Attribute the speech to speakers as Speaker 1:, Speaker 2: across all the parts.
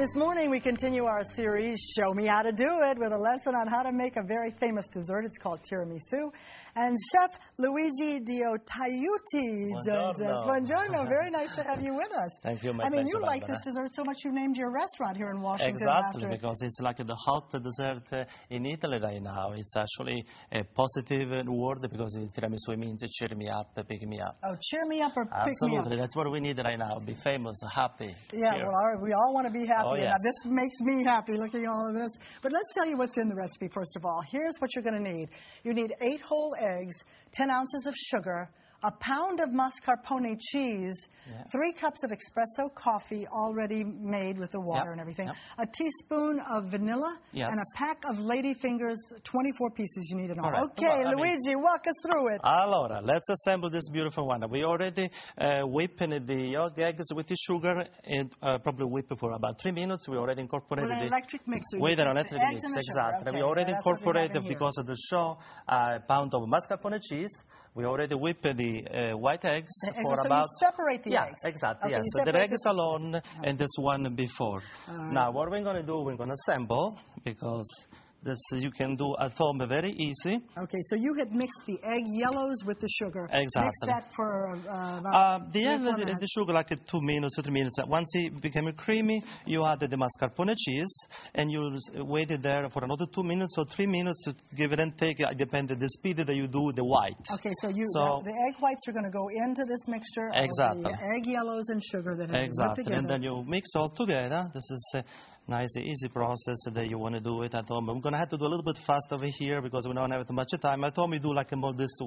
Speaker 1: This morning we continue our series, Show Me How to Do It, with a lesson on how to make a very famous dessert. It's called tiramisu. And Chef Luigi Diotaiuti joins us. Buongiorno. Very nice to have you with us.
Speaker 2: Thank you.
Speaker 1: I mean, you like this dessert so much you named your restaurant here in Washington.
Speaker 2: Exactly, because it's like the hot dessert in Italy right now. It's actually a positive word because tiramisu means cheer me up, pick me up.
Speaker 1: Oh, cheer me up or pick me up.
Speaker 2: Absolutely. That's what we need right now. Be famous, happy.
Speaker 1: Yeah,
Speaker 2: cheer.
Speaker 1: well, we all want to be happy.
Speaker 2: Oh, yes.
Speaker 1: Now, this makes me happy looking at all of this. But let's tell you what's in the recipe, first of all. Here's what you're going to need. You need 8 whole eggs, 10 ounces of sugar, a pound of mascarpone cheese, 3 cups of espresso coffee already made with the water and everything, a teaspoon of vanilla, and a pack of lady fingers, 24 pieces you need in all. Right. Okay, Luigi, walk us through it.
Speaker 2: Allora, let's assemble this beautiful one. We already whipped the yolk eggs with the sugar and probably whipped for about 3 minutes. We already incorporated
Speaker 1: with an electric mixer.
Speaker 2: With an electric mixer, exactly.
Speaker 1: Okay,
Speaker 2: we already incorporated, because of the show, a pound of mascarpone cheese. We already whipped the white eggs for
Speaker 1: so
Speaker 2: about...
Speaker 1: you separate the eggs.
Speaker 2: Exactly,
Speaker 1: okay,
Speaker 2: So the eggs alone and this one before. Now, what we're going to do, we're going to assemble, because this you can do at home very easy.
Speaker 1: Okay, so you had mixed the egg yellows with the sugar.
Speaker 2: Exactly.
Speaker 1: Mixed that for about
Speaker 2: the sugar like 2 minutes, 3 minutes. Once it became creamy, you added the mascarpone cheese, and you waited there for another 2 minutes or 3 minutes to give it and take. It depends on the speed that you do the white.
Speaker 1: Okay, so the egg whites are going to go into this mixture.
Speaker 2: Exactly.
Speaker 1: Of the egg yellows and sugar that have been whipped together.
Speaker 2: And then you mix all together. This is a nice, easy process that you want to do it at home. I'm going to have to do a little bit fast over here because we don't have too much time. At home, you do like a more this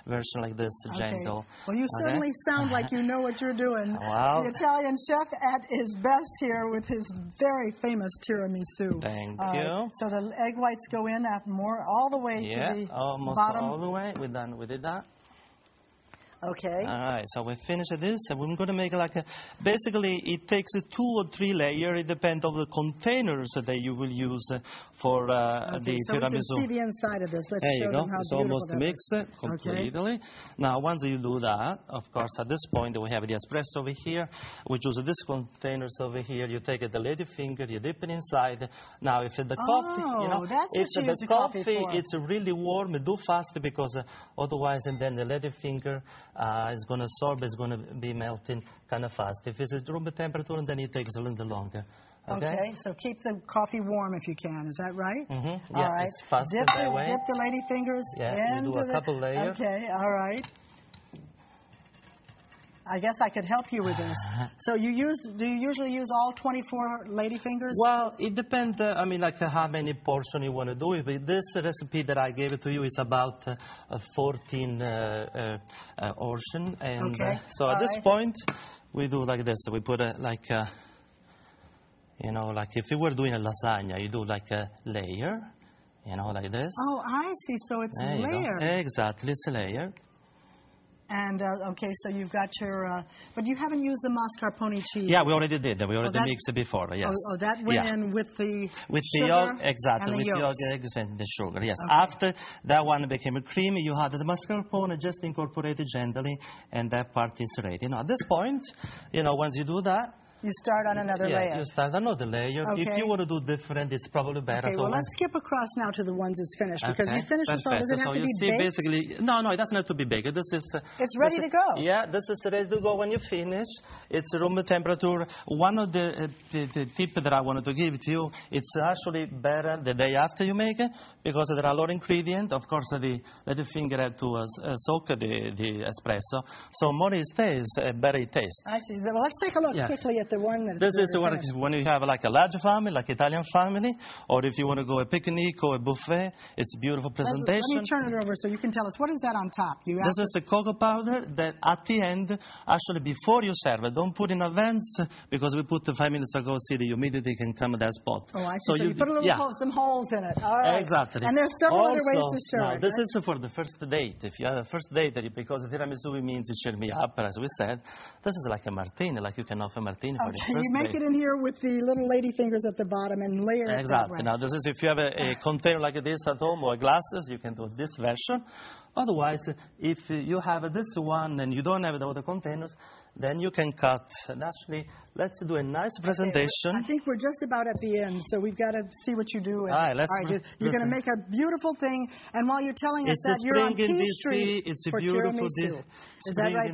Speaker 2: version like this, gentle.
Speaker 1: Well, you certainly sound like you know what you're doing.
Speaker 2: Wow.
Speaker 1: The Italian chef at his best here with his very famous tiramisu.
Speaker 2: Thank you.
Speaker 1: So the egg whites go in all the way to the
Speaker 2: almost
Speaker 1: bottom.
Speaker 2: All the way. We're done. We did that.
Speaker 1: Okay.
Speaker 2: All right, so we finished this, and we're going to make like basically it takes 2 or 3 layers. It depends on the containers that you will use for the tiramisu.
Speaker 1: So we can see the inside of this. Let's show them how
Speaker 2: it's
Speaker 1: beautiful
Speaker 2: almost mixed completely. Okay. Now, once you do that, of course, at this point we have the espresso over here. We choose this containers over here. You take the lady finger, you dip it inside. Now, if the coffee,
Speaker 1: that's what you use the coffee for.
Speaker 2: It's really warm, do fast because otherwise, and then the lady finger is going to absorb, it's going to be melting kind of fast. If it's at room temperature, then it takes a little longer.
Speaker 1: Okay, so keep the coffee warm if you can. Is that right?
Speaker 2: Mm-hmm.
Speaker 1: All right.
Speaker 2: It's fast
Speaker 1: dip the lady fingers into
Speaker 2: you do a couple layers.
Speaker 1: Okay, all right. I guess I could help you with this. So do you usually use all 24 lady fingers?
Speaker 2: Well, it depends, like how many portions you want to do it. But this recipe that I gave it to you is about 14 portions. And so at this point, we do like this. We put like if you were doing a lasagna, you do like a layer, like this.
Speaker 1: Oh, I see. So it's a layer.
Speaker 2: Exactly, it's a layer.
Speaker 1: And, okay, so you've got your, but you haven't used the mascarpone cheese.
Speaker 2: Yeah, we already did. We already mixed it before, yes.
Speaker 1: Oh, that went in with the sugar
Speaker 2: yolk, exactly,
Speaker 1: and the
Speaker 2: with the
Speaker 1: yolks.
Speaker 2: eggs and the sugar, yes.
Speaker 1: Okay.
Speaker 2: After that one became creamy, you had the mascarpone, just incorporate it gently, and that part is ready. Now, at this point, once you do that,
Speaker 1: you start on another layer.
Speaker 2: You start another layer.
Speaker 1: Okay.
Speaker 2: If you want to do different, it's probably better.
Speaker 1: Okay, well, let's skip across now to the ones that's finished, because you finished it, so does it have to be baked?
Speaker 2: Basically, no, it doesn't have to be baked. This is...
Speaker 1: it's ready to go.
Speaker 2: Yeah, this is ready to go when you finish. It's room temperature. One of the tip that I wanted to give to you, it's actually better the day after you make it, because there are a lot of ingredients. Of course, the finger had to soak the espresso. So more it stays, better it tastes.
Speaker 1: I see. Well, let's take a look quickly at the one that
Speaker 2: this is when you have like a large family, like Italian family, or if you want to go a picnic or a buffet, it's a beautiful presentation.
Speaker 1: Let me turn it over so you can tell us. What is that on top?
Speaker 2: This is a cocoa powder that at the end, actually before you serve it, don't put in advance, because we put 5 minutes ago, see the humidity can come at that spot.
Speaker 1: Oh, I see. So you put some holes in it. All right.
Speaker 2: Exactly.
Speaker 1: And there's several other ways to show it.
Speaker 2: This is for the first date. If you have a first date, because the tiramisu means it cheer me up, as we said, this is like a martini, like you can offer martini for
Speaker 1: Okay,
Speaker 2: the first
Speaker 1: you make
Speaker 2: bake.
Speaker 1: it in here with the little lady fingers at the bottom and layer it that
Speaker 2: Exactly.
Speaker 1: way.
Speaker 2: Now, this is if you have a container like this at home or glasses, you can do this version. Otherwise, if you have this one and you don't have the other containers, then you can cut. And actually, let's do a nice presentation.
Speaker 1: I think we're just about at the end, so we've got to see what you do.
Speaker 2: All right,
Speaker 1: you're going to make a beautiful thing, and while you're telling us that you're on pastry
Speaker 2: It's a
Speaker 1: for
Speaker 2: beautiful
Speaker 1: tiramisu.
Speaker 2: dish.
Speaker 1: Is that right?